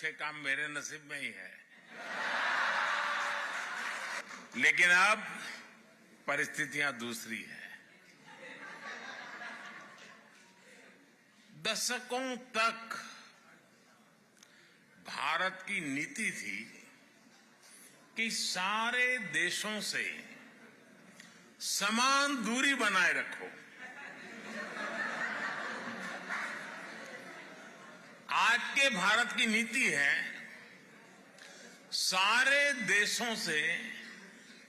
अच्छे काम मेरे नसीब में ही है। लेकिन अब परिस्थितियां दूसरी है। दशकों तक भारत की नीति थी कि सारे देशों से समान दूरी बनाए रखो। आज के भारत की नीति है सारे देशों से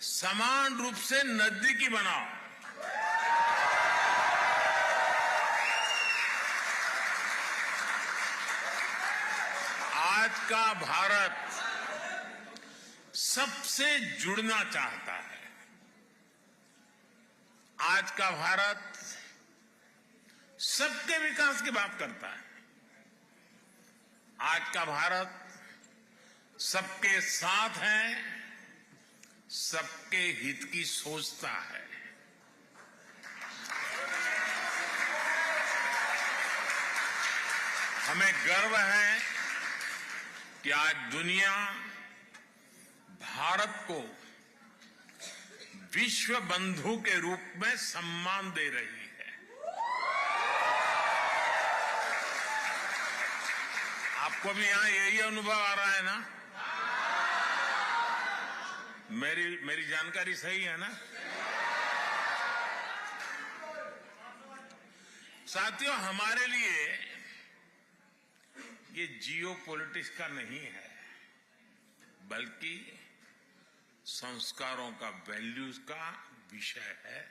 समान रूप से नजदीकी बनाओ। आज का भारत सबसे जुड़ना चाहता है। आज का भारत सबके विकास की बात करता है। आज का भारत सबके साथ है, सबके हित की सोचता है। हमें गर्व है कि आज दुनिया भारत को विश्व बंधु के रूप में सम्मान दे रही है। आपको भी यहां यही अनुभव आ रहा है ना? मेरी जानकारी सही है ना? साथियों, हमारे लिए ये जियो पॉलिटिक्स का नहीं है, बल्कि संस्कारों का, वैल्यूज का विषय है।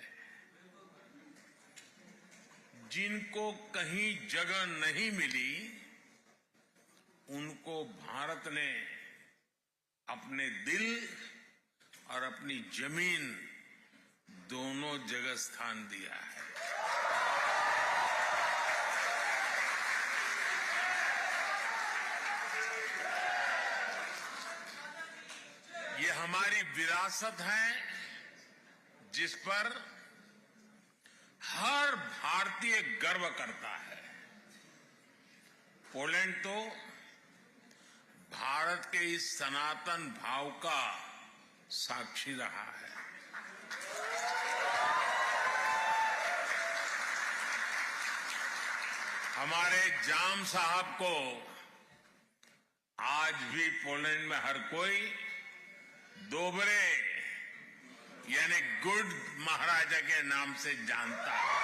जिनको कहीं जगह नहीं मिली, उनको भारत ने अपने दिल और अपनी जमीन दोनों जगह स्थान दिया है। ये हमारी विरासत है जिस पर हर भारतीय गर्व करता है। पोलैंड तो भारत के इस सनातन भाव का साक्षी रहा है। हमारे जाम साहब को आज भी पोलैंड में हर कोई दोबरे यानी गुड महाराजा के नाम से जानता है।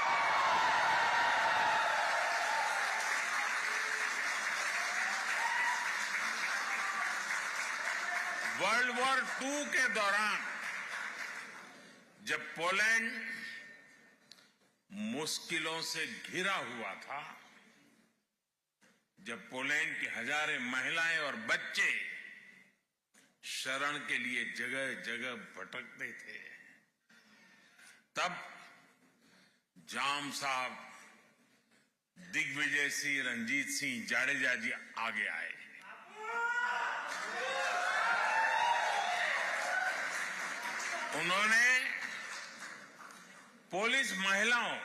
वर्ल्ड वॉर II के दौरान जब पोलैंड मुश्किलों से घिरा हुआ था, जब पोलैंड की हजारों महिलाएं और बच्चे शरण के लिए जगह जगह भटकते थे, तब जाम साहब, दिग्विजय सिंह, रंजीत सिंह जाडेजा जी आगे आए। उन्होंने पुलिस महिलाओं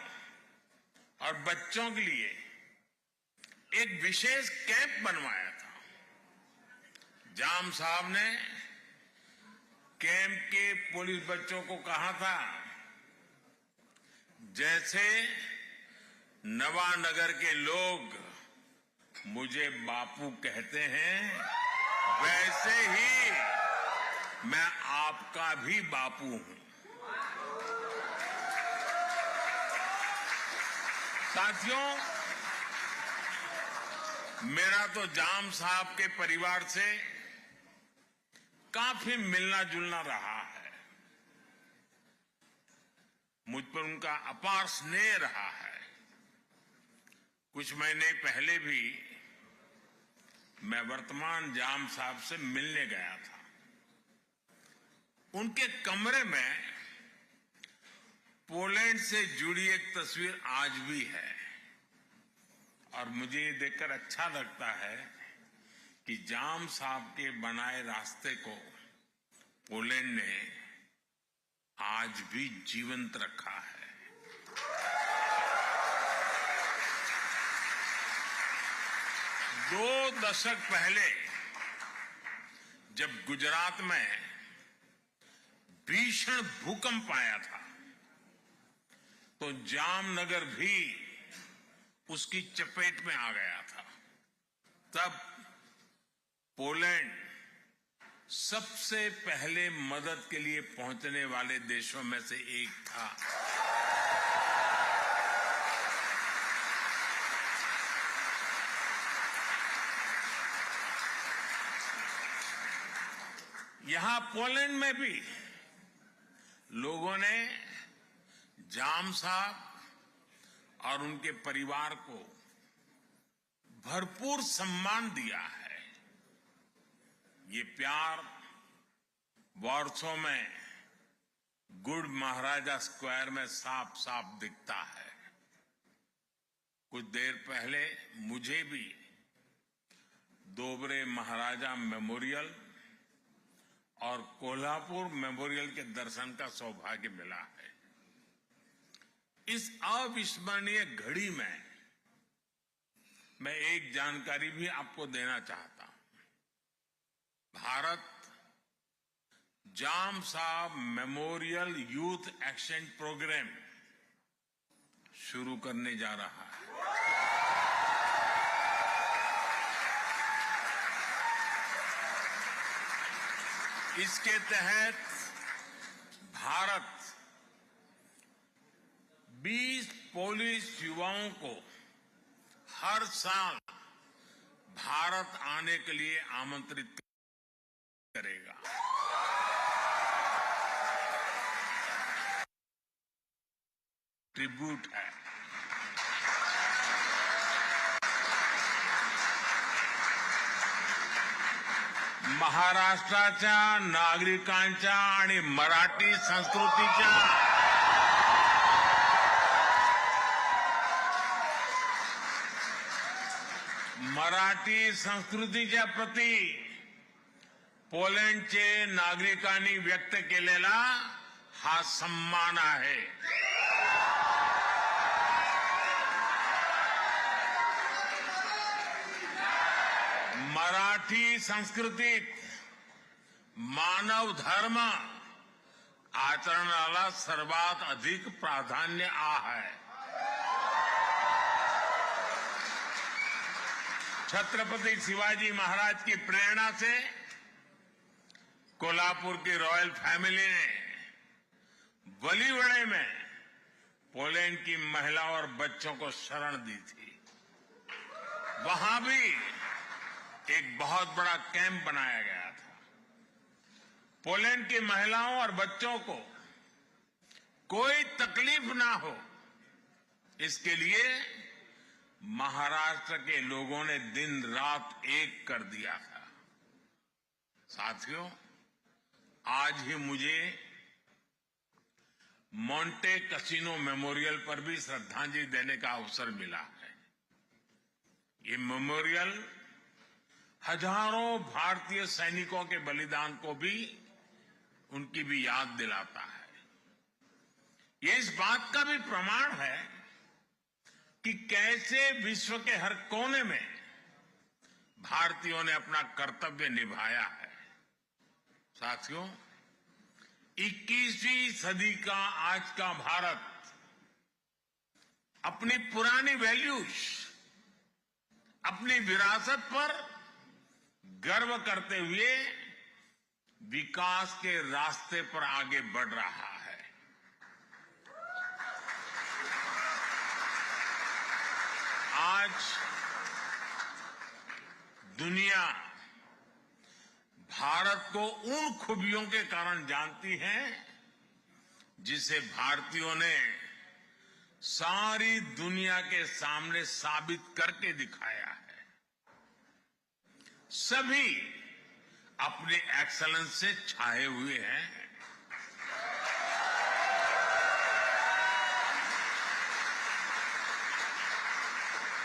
और बच्चों के लिए एक विशेष कैंप बनवाया था। जाम साहब ने कैंप के पुलिस बच्चों को कहा था, जैसे नवानगर के लोग मुझे बापू कहते हैं, वैसे ही मैं आपका भी बापू हूं। साथियों, मेरा तो जाम साहब के परिवार से काफी मिलना जुलना रहा है। मुझ पर उनका अपार स्नेह रहा है। कुछ महीने पहले भी मैं वर्तमान जाम साहब से मिलने गया था। उनके कमरे में पोलैंड से जुड़ी एक तस्वीर आज भी है और मुझे ये देखकर अच्छा लगता है कि जाम साहब के बनाए रास्ते को पोलैंड ने आज भी जीवंत रखा है। 2 दशक पहले जब गुजरात में भीषण भूकंप आया था तो जामनगर भी उसकी चपेट में आ गया था। तब पोलैंड सबसे पहले मदद के लिए पहुंचने वाले देशों में से एक था। यहां पोलैंड में भी लोगों ने जाम साहब और उनके परिवार को भरपूर सम्मान दिया है। ये प्यार वॉर्सो में गुड महाराजा स्क्वायर में साफ साफ दिखता है। कुछ देर पहले मुझे भी दोबरे महाराजा मेमोरियल और कोल्हापुर मेमोरियल के दर्शन का सौभाग्य मिला है। इस अविस्मरणीय घड़ी में मैं एक जानकारी भी आपको देना चाहता हूं। भारत जाम साहब मेमोरियल यूथ एक्सचेंज प्रोग्राम शुरू करने जा रहा है। इसके तहत भारत 20 पोलिश युवाओं को हर साल भारत आने के लिए आमंत्रित करेगा। ट्रिब्यूट है। महाराष्ट्राच्या नागरिकांच्या आणि मराठी संस्कृतीच्या प्रती पोलंडचे नागरिकांनी व्यक्त केलेला हा सन्मान आहे। मराठी संस्कृतीत मानव धर्म आचरणाला सर्वात अधिक प्राधान्य आहे। छत्रपति शिवाजी महाराज की प्रेरणा से कोल्हापुर की रॉयल फैमिली ने बलिवड़े में पोलैंड की महिलाओं और बच्चों को शरण दी थी। वहां भी एक बहुत बड़ा कैंप बनाया गया था। पोलैंड की महिलाओं और बच्चों को कोई तकलीफ ना हो, इसके लिए महाराष्ट्र के लोगों ने दिन रात एक कर दिया था। साथियों, आज ही मुझे मोंटे कैसिनो मेमोरियल पर भी श्रद्धांजलि देने का अवसर मिला है। ये मेमोरियल हजारों भारतीय सैनिकों के बलिदान को भी उनकी भी याद दिलाता है। ये इस बात का भी प्रमाण है कि कैसे विश्व के हर कोने में भारतीयों ने अपना कर्तव्य निभाया है। साथियों, 21वीं सदी का आज का भारत अपनी पुरानी वैल्यूज, अपनी विरासत पर गर्व करते हुए विकास के रास्ते पर आगे बढ़ रहा है। आज दुनिया भारत को उन खूबियों के कारण जानती है जिसे भारतीयों ने सारी दुनिया के सामने साबित करके दिखाया है। सभी अपने एक्सेलेंस से छाए हुए हैं।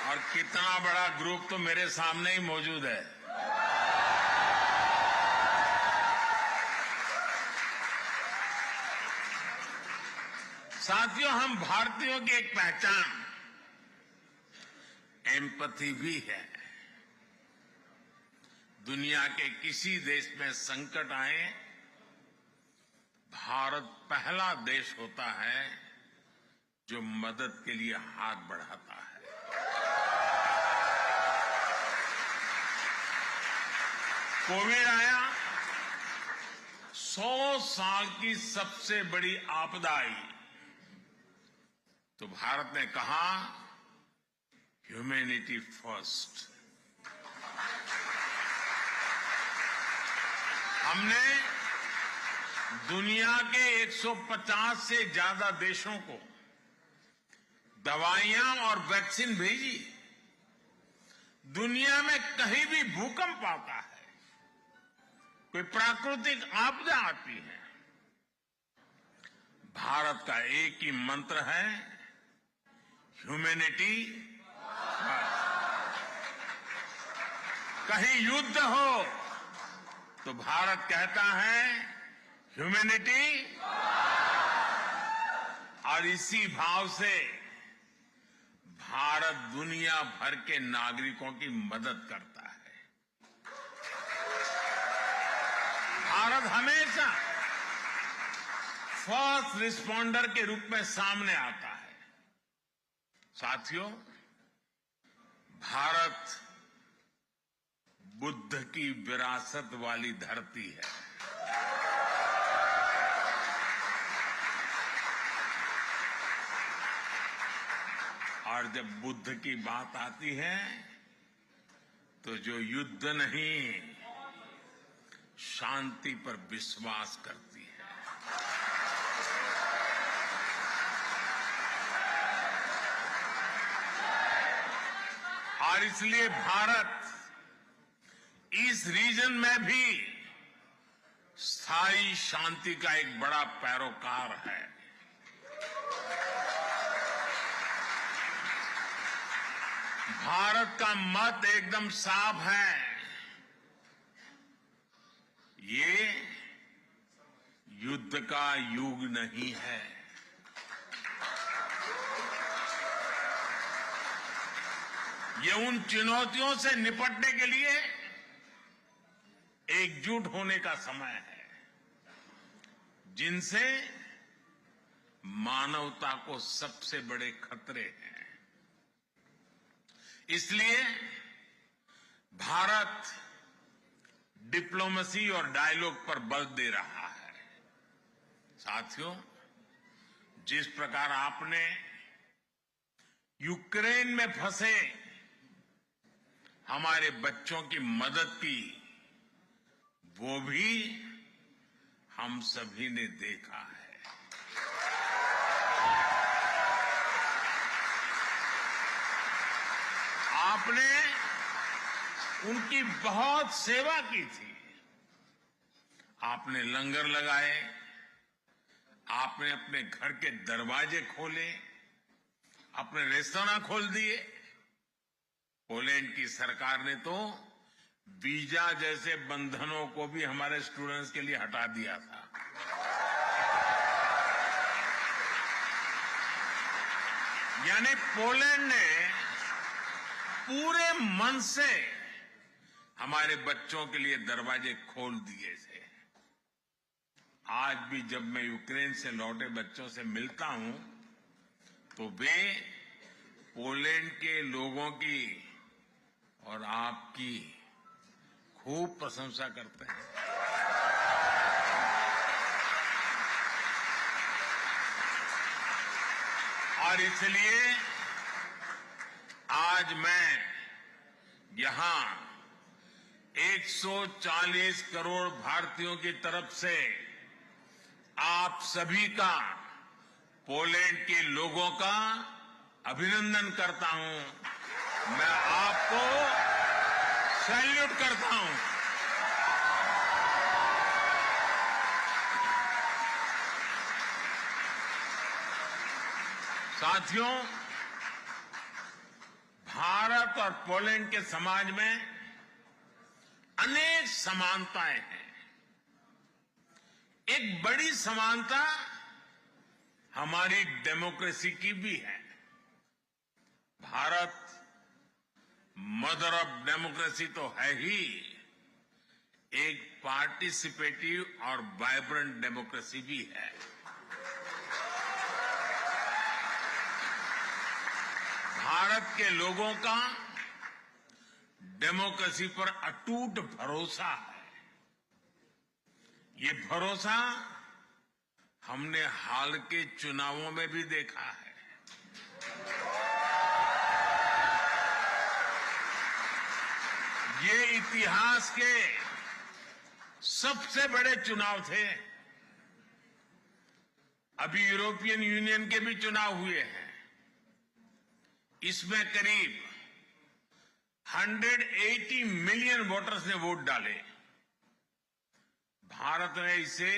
और कितना बड़ा ग्रुप तो मेरे सामने ही मौजूद है। साथियों, हम भारतीयों की एक पहचान एम्पैथी भी है। दुनिया के किसी देश में संकट आए, भारत पहला देश होता है जो मदद के लिए हाथ बढ़ाता है। कोविड आया, 100 साल की सबसे बड़ी आपदा आई, तो भारत ने कहा ह्यूमैनिटी फर्स्ट। हमने दुनिया के 150 से ज्यादा देशों को दवाइयां और वैक्सीन भेजी। दुनिया में कहीं भी भूकंप आता है, कोई प्राकृतिक आपदा आती है, भारत का एक ही मंत्र है, ह्यूमैनिटी फर्स्ट। कहीं युद्ध हो तो भारत कहता है ह्यूमैनिटी, और इसी भाव से भारत दुनिया भर के नागरिकों की मदद करता है। भारत हमेशा फर्स्ट रिस्पॉन्डर के रूप में सामने आता है। साथियों, भारत बुद्ध की विरासत वाली धरती है। और जब बुद्ध की बात आती है तो जो युद्ध नहीं, शांति पर विश्वास करती है। और इसलिए भारत इस रीजन में भी स्थायी शांति का एक बड़ा पैरोकार है। भारत का मत एकदम साफ है, ये युद्ध का युग नहीं है। ये उन चुनौतियों से निपटने के लिए एकजुट होने का समय है, जिनसे मानवता को सबसे बड़े खतरे हैं। इसलिए भारत डिप्लोमेसी और डायलॉग पर बल दे रहा है। साथियों, जिस प्रकार आपने यूक्रेन में फंसे हमारे बच्चों की मदद की, वो भी हम सभी ने देखा है। आपने उनकी बहुत सेवा की थी। आपने लंगर लगाए, आपने अपने घर के दरवाजे खोले, अपने रेस्तरां खोल दिए। पोलैंड की सरकार ने तो वीजा जैसे बंधनों को भी हमारे स्टूडेंट्स के लिए हटा दिया था। यानी पोलैंड ने पूरे मन से हमारे बच्चों के लिए दरवाजे खोल दिए थे। आज भी जब मैं यूक्रेन से लौटे बच्चों से मिलता हूं तो वे पोलैंड के लोगों की और आपकी खूब प्रशंसा करते हैं। और इसलिए आज मैं यहां 140 करोड़ भारतीयों की तरफ से आप सभी का, पोलैंड के लोगों का अभिनंदन करता हूं। मैं आपको सैल्यूट करता हूं। साथियों, भारत और पोलैंड के समाज में अनेक समानताएं हैं। एक बड़ी समानता हमारी डेमोक्रेसी की भी है। भारत मदर ऑफ डेमोक्रेसी तो है ही, एक पार्टिसिपेटिव और वाइब्रेंट डेमोक्रेसी भी है। भारत के लोगों का डेमोक्रेसी पर अटूट भरोसा है। ये भरोसा हमने हाल के चुनावों में भी देखा है। ये इतिहास के सबसे बड़े चुनाव थे। अभी यूरोपियन यूनियन के भी चुनाव हुए हैं। इसमें करीब 180 मिलियन वोटर्स ने वोट डाले। भारत ने इसे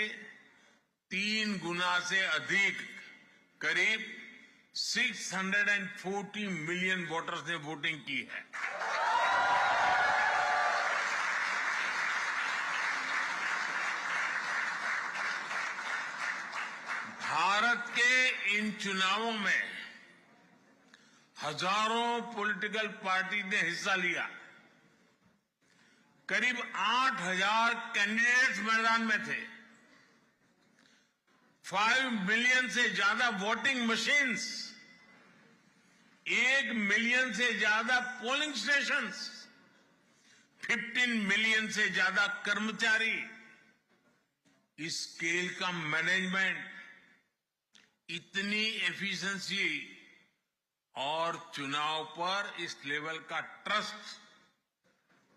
3 गुना से अधिक, करीब 640 मिलियन वोटर्स ने वोटिंग की है। भारत के इन चुनावों में हजारों पॉलिटिकल पार्टी ने हिस्सा लिया। करीब 8,000 कैंडिडेट्स मैदान में थे। 5 मिलियन से ज्यादा वोटिंग मशीन्स, 1 मिलियन से ज्यादा पोलिंग स्टेशंस, 15 मिलियन से ज्यादा कर्मचारी। इस स्केल का मैनेजमेंट, इतनी एफिशिएंसी और चुनाव पर इस लेवल का ट्रस्ट,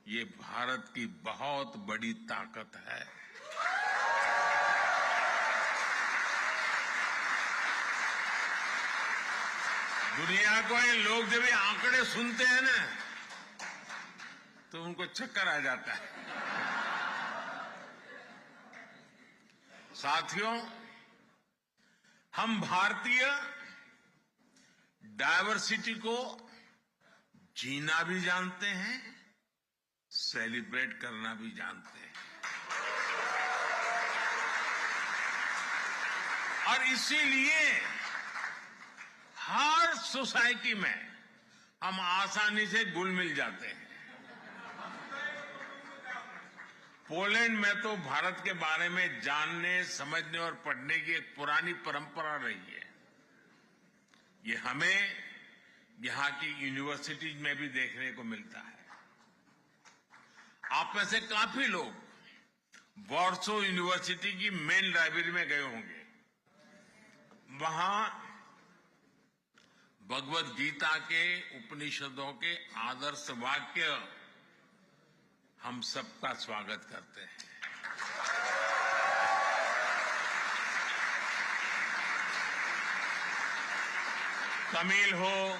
ये भारत की बहुत बड़ी ताकत है। दुनिया को ये लोग जब ये आंकड़े सुनते हैं ना, तो उनको चक्कर आ जाता है। साथियों, हम भारतीय डायवर्सिटी को जीना भी जानते हैं, सेलिब्रेट करना भी जानते हैं। और इसीलिए हर सोसाइटी में हम आसानी से घुल मिल जाते हैं। पोलैंड में तो भारत के बारे में जानने, समझने और पढ़ने की एक पुरानी परंपरा रही है। ये हमें यहां की यूनिवर्सिटीज में भी देखने को मिलता है। आप में से काफी लोग वॉर्सो यूनिवर्सिटी की मेन लाइब्रेरी में गए होंगे। वहां भगवद गीता के, उपनिषदों के आदर्श वाक्य हम सबका स्वागत करते हैं। तमिल हो,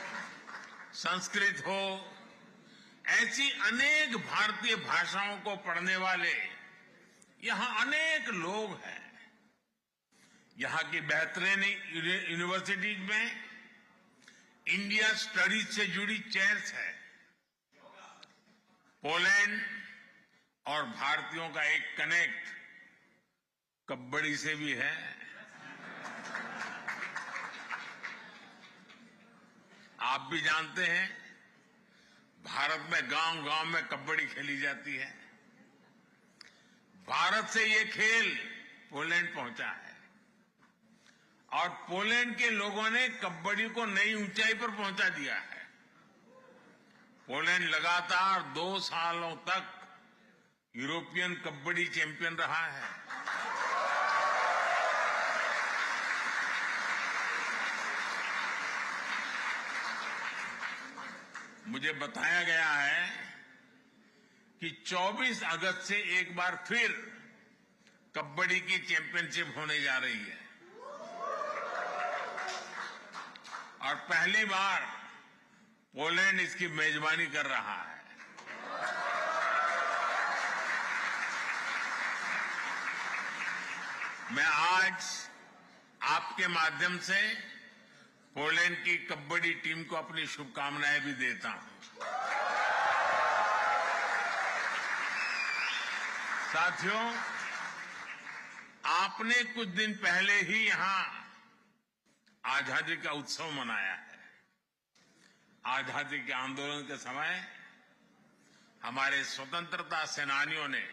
संस्कृत हो, ऐसी अनेक भारतीय भाषाओं को पढ़ने वाले यहां अनेक लोग हैं। यहां की बेहतरीन यूनिवर्सिटीज में इंडिया स्टडीज से जुड़ी चेयर्स है। पोलैंड और भारतीयों का एक कनेक्ट कबड्डी से भी है। आप भी जानते हैं, भारत में गांव-गांव में कबड्डी खेली जाती है। भारत से ये खेल पोलैंड पहुंचा है और पोलैंड के लोगों ने कबड्डी को नई ऊंचाई पर पहुंचा दिया है। पोलैंड लगातार 2 सालों तक यूरोपियन कबड्डी चैंपियन रहा है। मुझे बताया गया है कि 24 अगस्त से एक बार फिर कबड्डी की चैंपियनशिप होने जा रही है और पहली बार पोलैंड इसकी मेजबानी कर रहा है। मैं आज आपके माध्यम से पोलैंड की कबड्डी टीम को अपनी शुभकामनाएं भी देता हूं। साथियों, आपने कुछ दिन पहले ही यहां आजादी का उत्सव मनाया है। आजादी के आंदोलन के समय हमारे स्वतंत्रता सेनानियों ने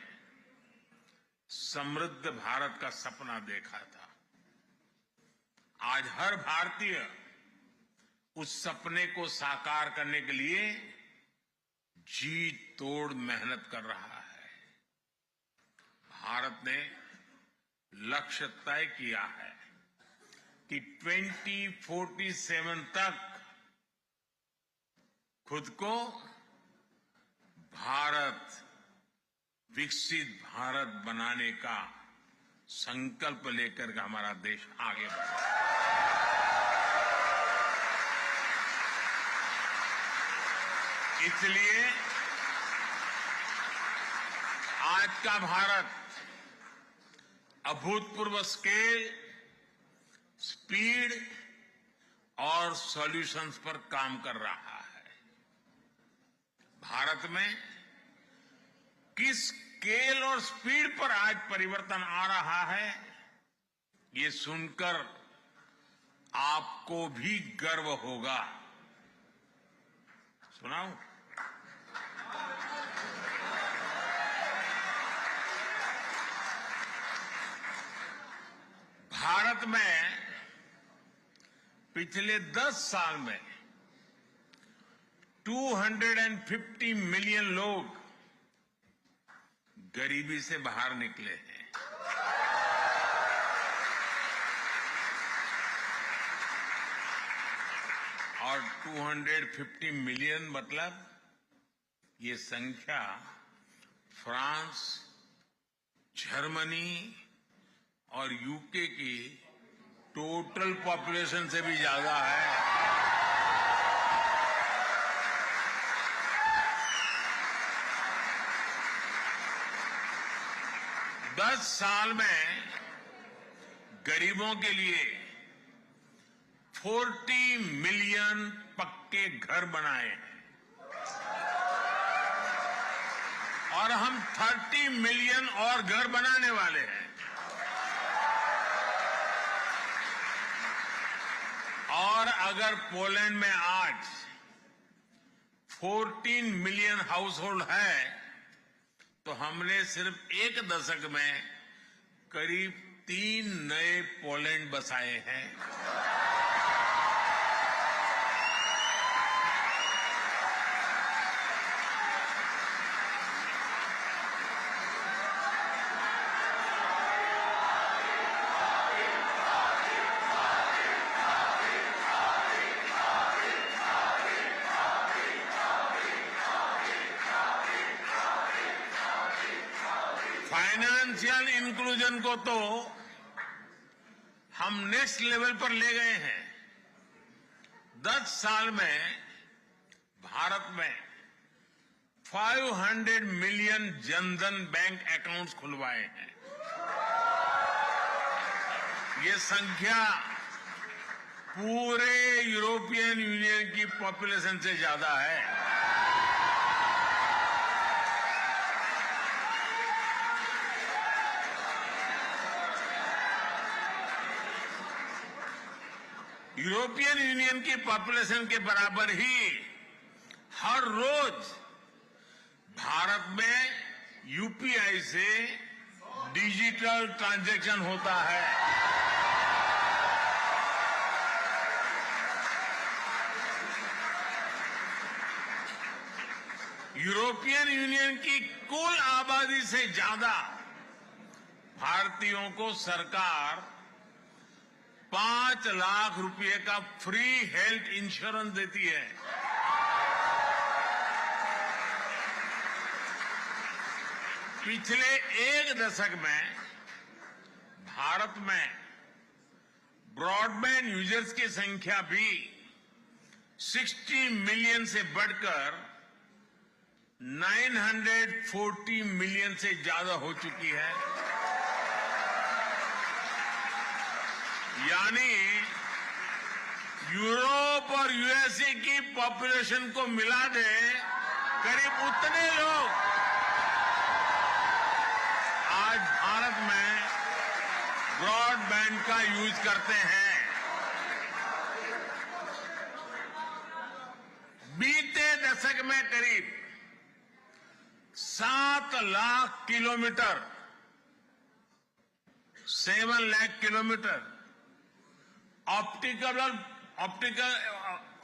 समृद्ध भारत का सपना देखा था। आज हर भारतीय उस सपने को साकार करने के लिए जी तोड़ मेहनत कर रहा है। भारत ने लक्ष्य तय किया है कि 2047 तक खुद को भारत विकसित भारत बनाने का संकल्प लेकर के हमारा देश आगे बढ़ा। इसलिए आज का भारत अभूतपूर्व स्केल, स्पीड और सॉल्यूशंस पर काम कर रहा है। भारत में किस स्केल और स्पीड पर आज परिवर्तन आ रहा है, ये सुनकर आपको भी गर्व होगा। सुनाऊं? भारत में पिछले 10 साल में 250 मिलियन लोग गरीबी से बाहर निकले हैं। और 250 मिलियन मतलब ये संख्या फ्रांस, जर्मनी और यूके की टोटल पॉपुलेशन से भी ज्यादा है। दस साल में गरीबों के लिए 40 मिलियन पक्के घर बनाए हैं और हम 30 मिलियन और घर बनाने वाले हैं। और अगर पोलैंड में आज 14 मिलियन हाउस होल्ड है तो हमने सिर्फ एक दशक में करीब 3 नए पोलैंड बसाए हैं। फाइनेंशियल इंक्लूजन को तो हम नेक्स्ट लेवल पर ले गए हैं। 10 साल में भारत में 500 मिलियन जनधन बैंक अकाउंट्स खुलवाए हैं। ये संख्या पूरे यूरोपियन यूनियन की पॉपुलेशन से ज्यादा है। यूरोपियन यूनियन की पॉपुलेशन के बराबर ही हर रोज भारत में यूपीआई से डिजिटल ट्रांजैक्शन होता है। यूरोपियन यूनियन की कुल आबादी से ज्यादा भारतीयों को सरकार 5 लाख रुपए का फ्री हेल्थ इंश्योरेंस देती है। पिछले एक दशक में भारत में ब्रॉडबैंड यूजर्स की संख्या भी 60 मिलियन से बढ़कर 940 मिलियन से ज्यादा हो चुकी है। यानी यूरोप और यूएसए की पॉपुलेशन को मिला दे करीब उतने लोग आज भारत में ब्रॉडबैंड का यूज करते हैं। बीते दशक में करीब 7 lakh kilometre 7 lakh kilometre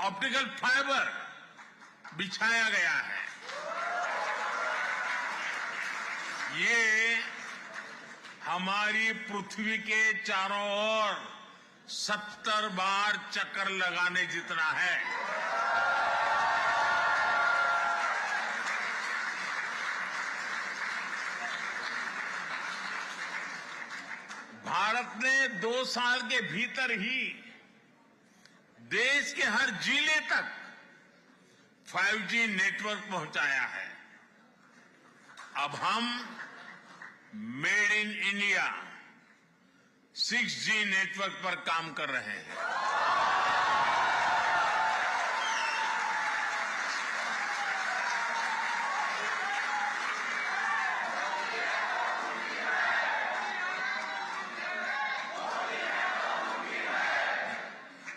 optical fibre बिछाया गया है। ये हमारी पृथ्वी के चारों ओर 70 बार चक्कर लगाने जितना है। भारत ने 2 साल के भीतर ही देश के हर जिले तक 5G नेटवर्क पहुंचाया है। अब हम made in India 6G network पर काम कर रहे हैं।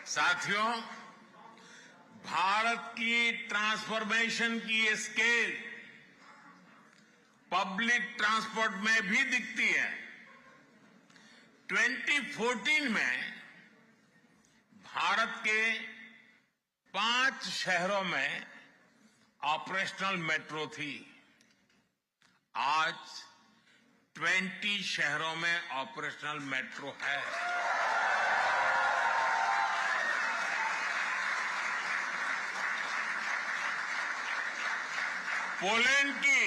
साथियों, भारत की ट्रांसफॉर्मेशन की ये स्केल पब्लिक ट्रांसपोर्ट में भी दिखती है। 2014 में भारत के 5 शहरों में ऑपरेशनल मेट्रो थी। आज 20 शहरों में ऑपरेशनल मेट्रो है। पोलैंड की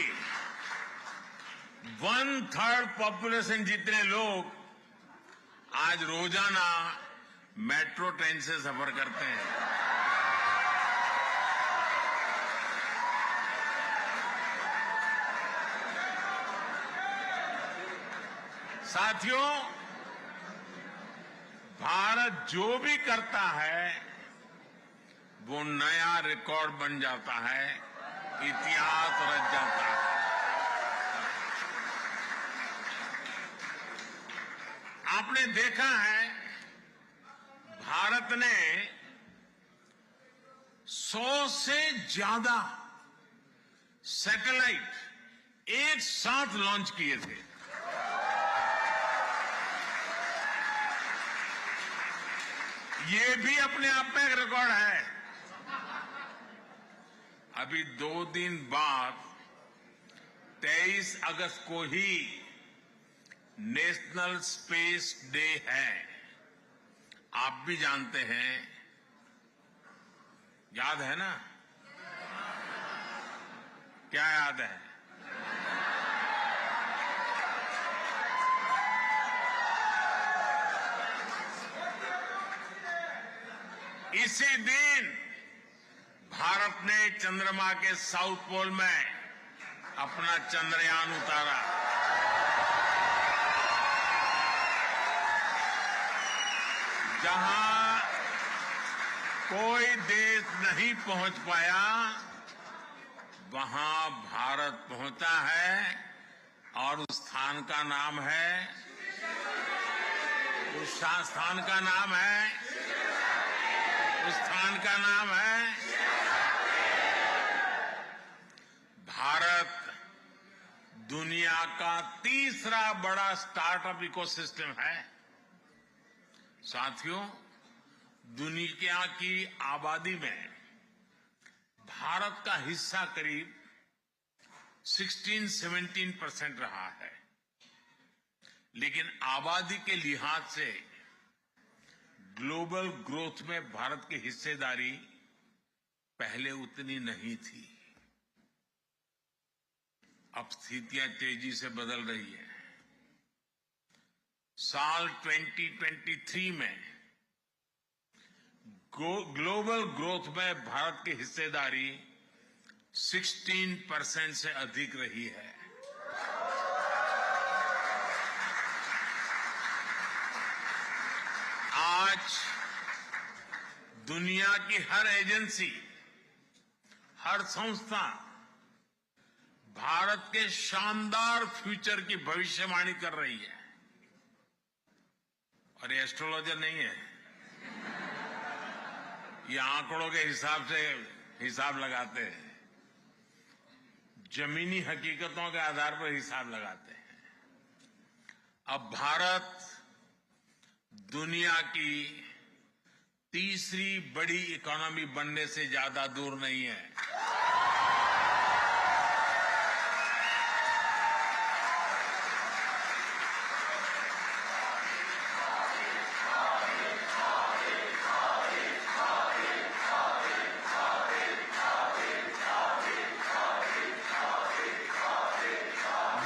1/3 पॉपुलेशन जितने लोग आज रोजाना मेट्रो ट्रेन से सफर करते हैं। साथियों, भारत जो भी करता है वो नया रिकॉर्ड बन जाता है, इतिहास रच जाता है। आपने देखा है भारत ने 100 से ज्यादा सैटेलाइट एक साथ लॉन्च किए थे। ये भी अपने आप में एक रिकॉर्ड है। अभी 2 दिन बाद 23 अगस्त को ही नेशनल स्पेस डे है। आप भी जानते हैं, याद है ना? क्या याद है? इसी दिन भारत ने चंद्रमा के साउथ पोल में अपना चंद्रयान उतारा। जहां कोई देश नहीं पहुंच पाया, वहां भारत पहुंचा है और उस स्थान का नाम है, उस स्थान का नाम है भारत। दुनिया का तीसरा बड़ा स्टार्टअप इकोसिस्टम है। साथियों, दुनिया की आबादी में भारत का हिस्सा करीब 16-17% रहा है, लेकिन आबादी के लिहाज से ग्लोबल ग्रोथ में भारत की हिस्सेदारी पहले उतनी नहीं थी। अब स्थितियां तेजी से बदल रही है। साल 2023 में ग्लोबल ग्रोथ में भारत की हिस्सेदारी 16% से अधिक रही है। आज दुनिया की हर एजेंसी, हर संस्था भारत के शानदार फ्यूचर की भविष्यवाणी कर रही है। और ये एस्ट्रोलॉजर नहीं है, ये आंकड़ों के हिसाब से हिसाब लगाते हैं, जमीनी हकीकतों के आधार पर हिसाब लगाते हैं। अब भारत दुनिया की तीसरी बड़ी इकोनॉमी बनने से ज्यादा दूर नहीं है।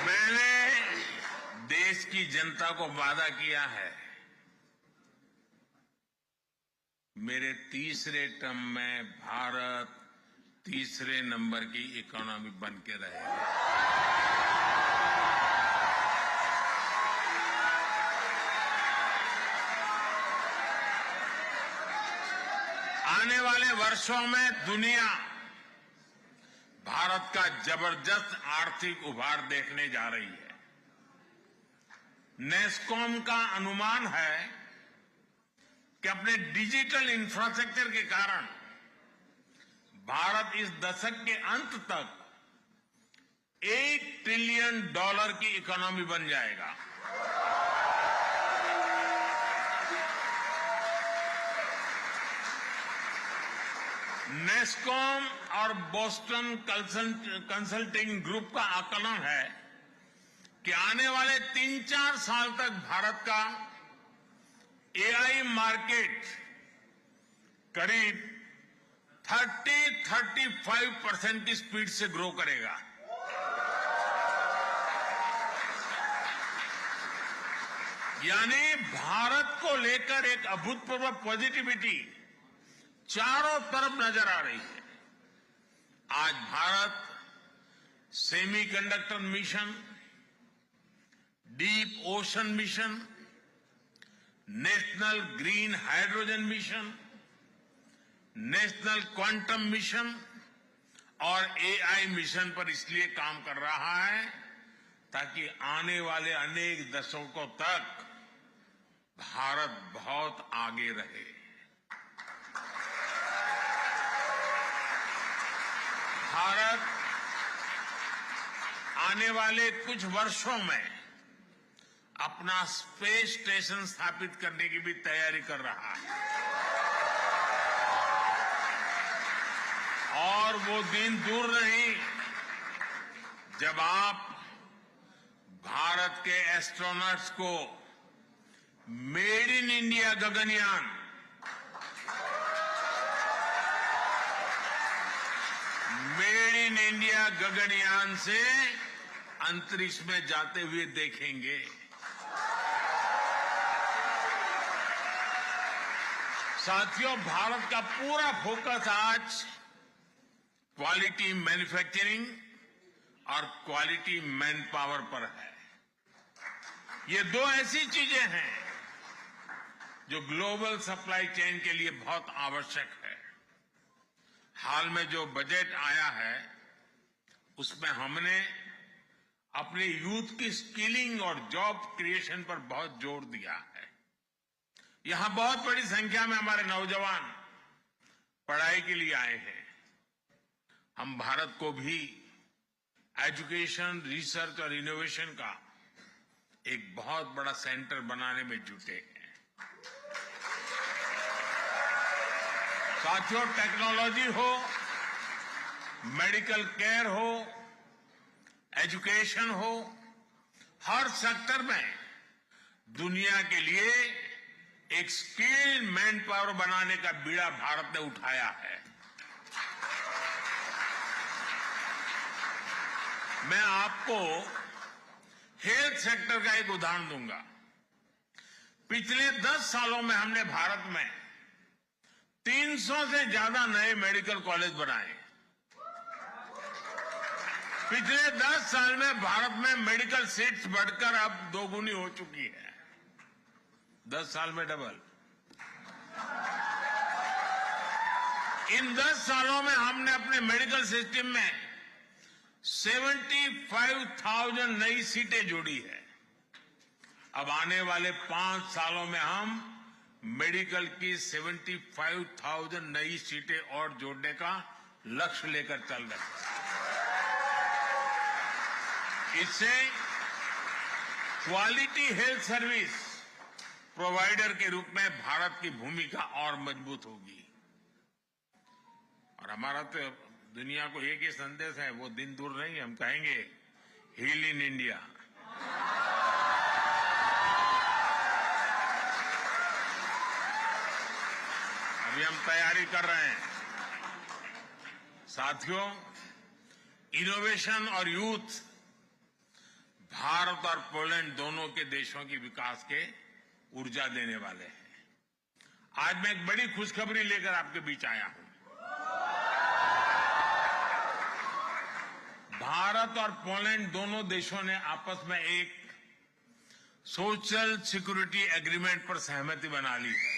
मैंने देश की जनता को वादा किया है, मेरे तीसरे टर्म में भारत तीसरे नंबर की इकोनॉमी बन के रहेगा। आने वाले वर्षों में दुनिया भारत का जबरदस्त आर्थिक उभार देखने जा रही है। नेस्कॉम का अनुमान है कि अपने डिजिटल इंफ्रास्ट्रक्चर के कारण भारत इस दशक के अंत तक $1 ट्रिलियन की इकोनॉमी बन जाएगा। नेस्कॉम और बोस्टन कंसल्टिंग ग्रुप का आकलन है कि आने वाले 3-4 साल तक भारत का एआई मार्केट करीब 30-35% की स्पीड से ग्रो करेगा। यानी भारत को लेकर एक अभूतपूर्व पॉजिटिविटी चारों तरफ नजर आ रही है। आज Bharat semiconductor mission, deep ocean mission, national green hydrogen mission, national quantum mission और एआई मिशन पर इसलिए काम कर रहा है ताकि आने वाले अनेक दशकों तक भारत बहुत आगे रहे। भारत आने वाले कुछ वर्षों में अपना स्पेस स्टेशन स्थापित करने की भी तैयारी कर रहा है और वो दिन दूर नहीं जब आप भारत के एस्ट्रोनॉट्स को made in India Gaganyaan, made in India Gaganyaan से अंतरिक्ष में जाते हुए देखेंगे। साथियों, भारत का पूरा फोकस आज क्वालिटी मैन्युफैक्चरिंग और क्वालिटी मैन पावर पर है। ये दो ऐसी चीजें हैं जो ग्लोबल सप्लाई चेन के लिए बहुत आवश्यक है। हाल में जो बजट आया है उसमें हमने अपने यूथ की स्किलिंग और जॉब क्रिएशन पर बहुत जोर दिया है। यहां बहुत बड़ी संख्या में हमारे नौजवान पढ़ाई के लिए आए हैं। हम भारत को भी एजुकेशन, रिसर्च और इनोवेशन का एक बहुत बड़ा सेंटर बनाने में जुटे हैं। साथियों, टेक्नोलॉजी हो, मेडिकल केयर हो, एजुकेशन हो, हर सेक्टर में दुनिया के लिए एक स्किल्ड मैन पावर बनाने का बीड़ा भारत ने उठाया है। मैं आपको हेल्थ सेक्टर का एक उदाहरण दूंगा। पिछले 10 सालों में हमने भारत में 300 से ज्यादा नए मेडिकल कॉलेज बनाए। पिछले 10 साल में भारत में मेडिकल सीट्स बढ़कर अब 2 गुनी हो चुकी है। 10 साल में डबल। इन 10 सालों में हमने अपने मेडिकल सिस्टम में 75,000 नई सीटें जोड़ी है। अब आने वाले 5 सालों में हम मेडिकल की 75,000 नई सीटें और जोड़ने का लक्ष्य लेकर चल रहे हैं। इससे क्वालिटी हेल्थ सर्विस प्रोवाइडर के रूप में भारत की भूमिका और मजबूत होगी। और हमारा तो दुनिया को एक ही संदेश है, वो दिन दूर नहीं, हम कहेंगे हील इन इंडिया। अभी हम तैयारी कर रहे हैं। साथियों, इनोवेशन और यूथ भारत और पोलैंड दोनों के देशों की विकास के ऊर्जा देने वाले हैं। आज मैं एक बड़ी खुशखबरी लेकर आपके बीच आया हूं। भारत और पोलैंड दोनों देशों ने आपस में एक सोशल सिक्योरिटी एग्रीमेंट पर सहमति बना ली है।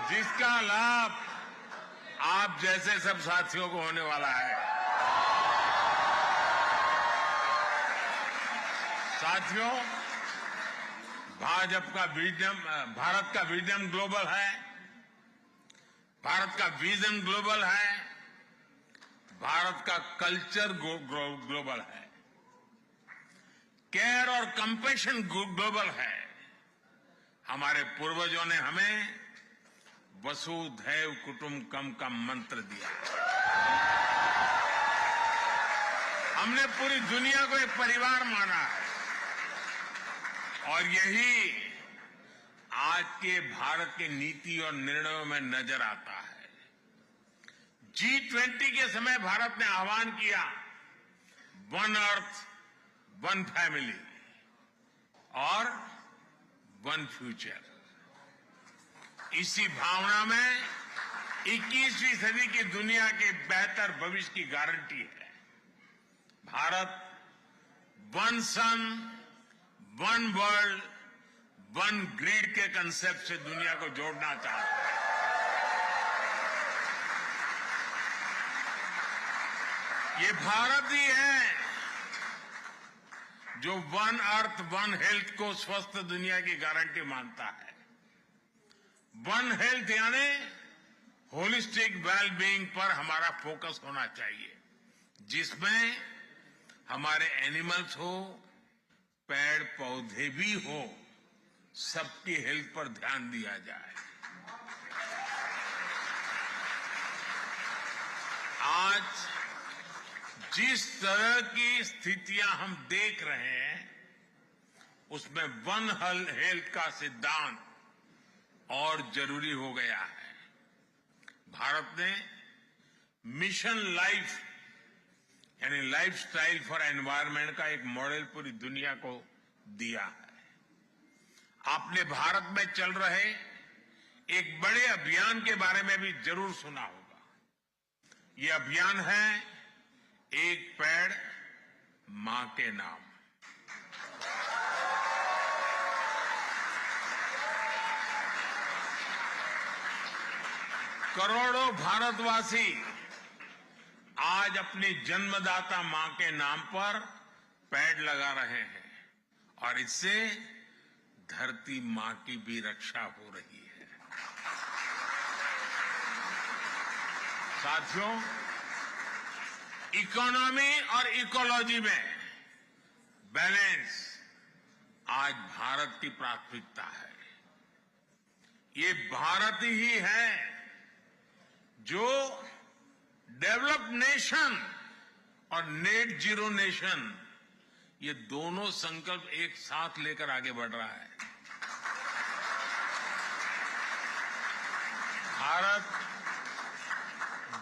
जिसका लाभ आप जैसे सब साथियों को होने वाला है। साथियों, भारत का विजन ग्लोबल है। भारत का विजन ग्लोबल है। भारत का कल्चर ग्लोबल है। केयर और कंपैशन ग्लोबल है। हमारे पूर्वजों ने हमें वसुधैव कुटुंबकम का मंत्र दिया। हमने पूरी दुनिया को एक परिवार माना है और यही आज के भारत के नीति और निर्णयों में नजर आता है। G20 के समय भारत ने आह्वान किया, वन अर्थ, वन फैमिली और वन फ्यूचर। इसी भावना में 21वीं सदी की दुनिया के बेहतर भविष्य की गारंटी है। भारत वन सन, वन वर्ल्ड, वन ग्रिड के कंसेप्ट से दुनिया को जोड़ना चाहता है। ये भारत ही है जो वन अर्थ, वन हेल्थ को स्वस्थ दुनिया की गारंटी मानता है। वन हेल्थ यानी होलिस्टिक वेलबीइंग पर हमारा फोकस होना चाहिए, जिसमें हमारे एनिमल्स हो, पेड़ पौधे भी हो, सबकी हेल्थ पर ध्यान दिया जाए। आज जिस तरह की स्थितियां हम देख रहे हैं, उसमें वन हेल्थ का सिद्धांत और जरूरी हो गया है। भारत ने मिशन लाइफ यानी लाइफस्टाइल फॉर एनवायरनमेंट का एक मॉडल पूरी दुनिया को दिया है। आपने भारत में चल रहे एक बड़े अभियान के बारे में भी जरूर सुना होगा। ये अभियान है एक पेड़ मां के नाम। करोड़ों भारतवासी आज अपनी जन्मदाता मां के नाम पर पेड़ लगा रहे हैं और इससे धरती मां की भी रक्षा हो रही है। साथियों, इकोनॉमी और इकोलॉजी में बैलेंस आज भारत की प्राथमिकता है। ये भारत ही है जो डेवलप्ड नेशन और नेट जीरो नेशन, ये दोनों संकल्प एक साथ लेकर आगे बढ़ रहा है। भारत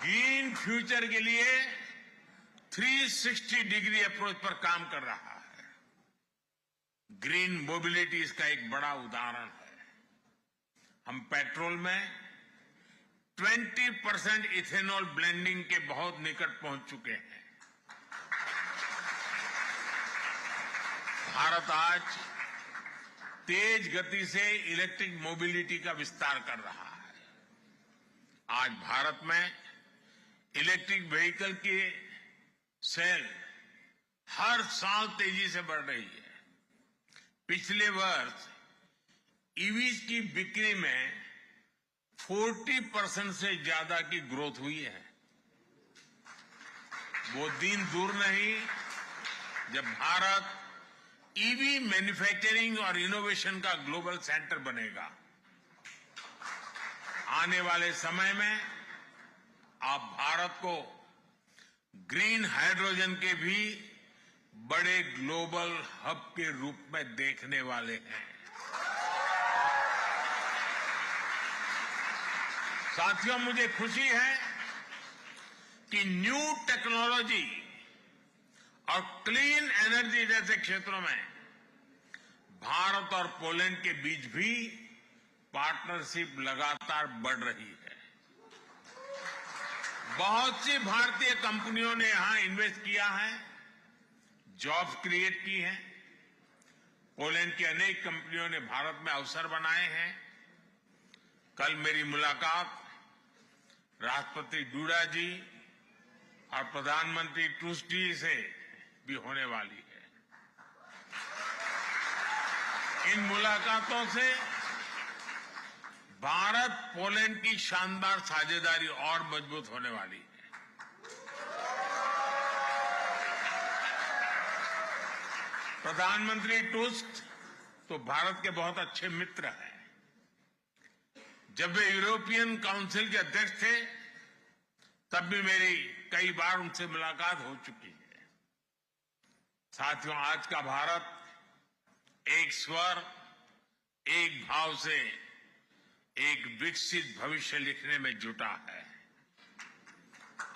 ग्रीन फ्यूचर के लिए 360 डिग्री अप्रोच पर काम कर रहा है। ग्रीन मोबिलिटी इसका एक बड़ा उदाहरण है। हम पेट्रोल में 20% इथेनॉल ब्लेंडिंग के बहुत निकट पहुंच चुके हैं। भारत आज तेज गति से इलेक्ट्रिक मोबिलिटी का विस्तार कर रहा है। आज भारत में इलेक्ट्रिक व्हीकल के सेल हर साल तेजी से बढ़ रही है। पिछले वर्ष ईवीज की बिक्री में 40% से ज्यादा की ग्रोथ हुई है। वो दिन दूर नहीं जब भारत ईवी मैन्युफैक्चरिंग और इनोवेशन का ग्लोबल सेंटर बनेगा। आने वाले समय में आप भारत को ग्रीन हाइड्रोजन के भी बड़े ग्लोबल हब के रूप में देखने वाले हैं। साथियों, मुझे खुशी है कि न्यू टेक्नोलॉजी और क्लीन एनर्जी जैसे क्षेत्रों में भारत और पोलैंड के बीच भी पार्टनरशिप लगातार बढ़ रही है। बहुत सी भारतीय कंपनियों ने यहां इन्वेस्ट किया है, जॉब्स क्रिएट की हैं। पोलैंड की अनेक कंपनियों ने भारत में अवसर बनाए हैं। कल मेरी मुलाकात राष्ट्रपति डूडा जी और प्रधानमंत्री टूस्क से भी होने वाली है। इन मुलाकातों से भारत पोलैंड की शानदार साझेदारी और मजबूत होने वाली है। प्रधानमंत्री टूस्क तो भारत के बहुत अच्छे मित्र हैं। जब वे यूरोपियन काउंसिल के अध्यक्ष थे तब भी मेरी कई बार उनसे मुलाकात हो चुकी है। साथियों, आज का भारत एक स्वर, एक भाव से एक विकसित भविष्य लिखने में जुटा है।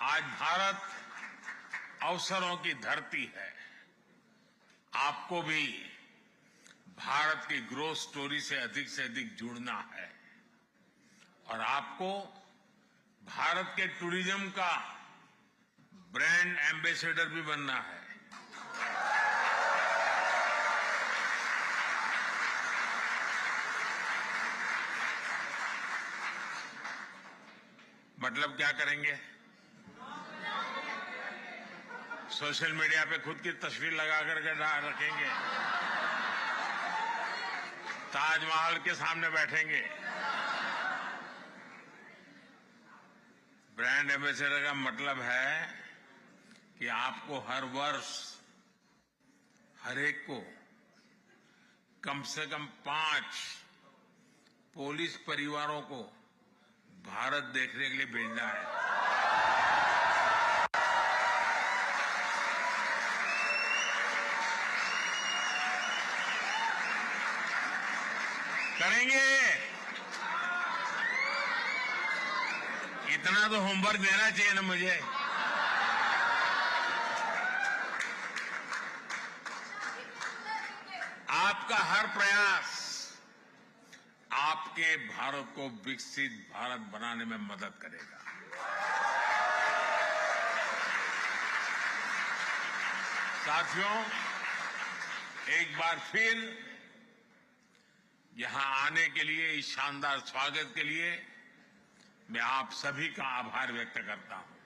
आज भारत अवसरों की धरती है। आपको भी भारत की ग्रोथ स्टोरी से अधिक जुड़ना है और आपको भारत के टूरिज्म का ब्रांड एम्बेसडर भी बनना है। मतलब क्या करेंगे? सोशल मीडिया पे खुद की तस्वीर लगा करके रखेंगे, ताजमहल के सामने बैठेंगे। ब्रांड एम्बेसडर का मतलब है कि आपको हर वर्ष हर एक को कम से कम 5 पुलिस परिवारों को भारत देखने के लिए भेजना है। करेंगे? इतना तो होमवर्क देना चाहिए ना मुझे। आपका हर प्रयास आपके भारत को विकसित भारत बनाने में मदद करेगा। साथियों, एक बार फिर यहां आने के लिए, इस शानदार स्वागत के लिए मैं आप सभी का आभार व्यक्त करता हूं।